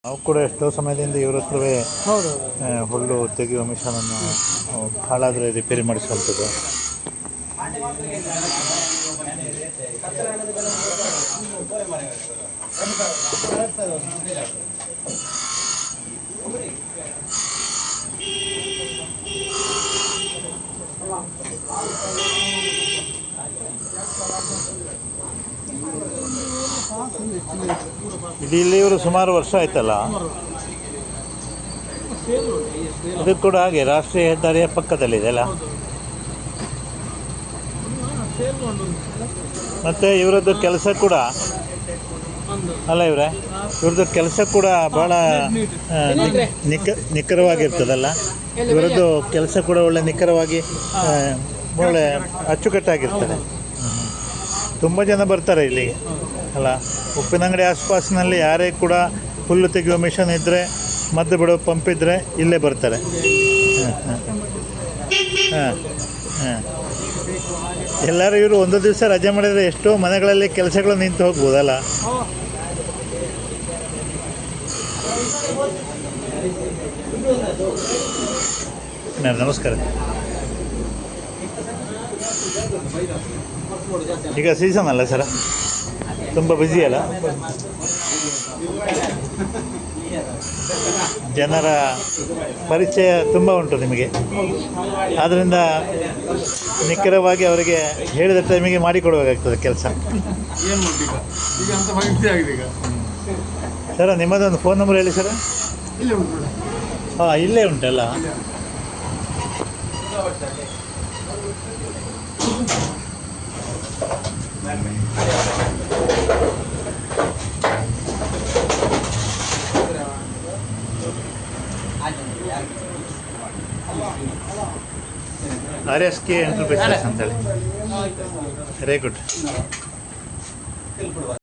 ನಾವು ಕೂಡ ಎಷ್ಟೋ ಸಮಯದಿಂದ ಇವ್ರ ಹತ್ರವೇ ಹೌದು ಹುಲ್ಲು ತೆಗೆಯುವ ಮಿಷನನ್ನು ಹಾಳಾದರೆ ರಿಪೇರಿ ಮಾಡಿಸುವಂಥದ್ದು. ಇಲ್ಲಿ ಇವರು ಸುಮಾರು ವರ್ಷ ಆಯ್ತಲ್ಲ. ಇದು ಕೂಡ ಹಾಗೆ ರಾಷ್ಟ್ರೀಯ ಹೆದ್ದಾರಿಯ ಪಕ್ಕದಲ್ಲಿದೆ ಅಲ್ಲ. ಮತ್ತು ಇವರದ್ದು ಕೆಲಸ ಕೂಡ ಅಲ್ಲ ಇವ್ರದ್ದು ಕೆಲಸ ಕೂಡ ಭಾಳ ನಿಖರವಾಗಿರ್ತದಲ್ಲ. ಇವರದ್ದು ಕೆಲಸ ಕೂಡ ಒಳ್ಳೆ ನಿಖರವಾಗಿ ಒಳ್ಳೆ ಅಚ್ಚುಕಟ್ಟಾಗಿರ್ತದೆ. ತುಂಬ ಜನ ಬರ್ತಾರೆ ಇಲ್ಲಿಗೆ ಅಲ್ಲ. ಉಪ್ಪಿನಂಗಡಿ ಆಸ್ಪಾಸಿನಲ್ಲಿ ಯಾರೇ ಕೂಡ ಹುಲ್ಲು ತೆಗೆಯುವ ಮಿಷನ್ ಇದ್ದರೆ, ಮದ್ದು ಬಿಡೋ ಪಂಪ್ ಇದ್ದರೆ ಇಲ್ಲೇ ಬರ್ತಾರೆ. ಎಲ್ಲರೂ ಇವರು ಒಂದು ದಿವಸ ರಜೆ ಮಾಡಿದರೆ ಎಷ್ಟೋ ಮನೆಗಳಲ್ಲಿ ಕೆಲಸಗಳು ನಿಂತು ಹೋಗ್ಬೋದಲ್ಲ. ನಮಸ್ಕಾರ. ಈಗ ಸೀಸನ್ ಅಲ್ಲ ಸರ, ತುಂಬ ಬ್ಯುಸಿ ಅಲ್ಲ. ಜನರ ಪರಿಚಯ ತುಂಬ ಉಂಟು ನಿಮಗೆ, ಆದ್ದರಿಂದ ನಿಖರವಾಗಿ ಅವರಿಗೆ ಹೇಳಿದ ಟೈಮಿಗೆ ಮಾಡಿಕೊಡಬೇಕಾಗ್ತದೆ ಕೆಲಸ. ಸರ ನಿಮ್ಮದೊಂದು ಫೋನ್ ನಂಬರ್ ಹೇಳಿ ಸರ. ಹಾಂ, ಇಲ್ಲೇ ಉಂಟಲ್ಲ. RSK ಎಂಟರ್ಪ್ರೈಸಸ್ ಅಂತೇಳಿ. Very good.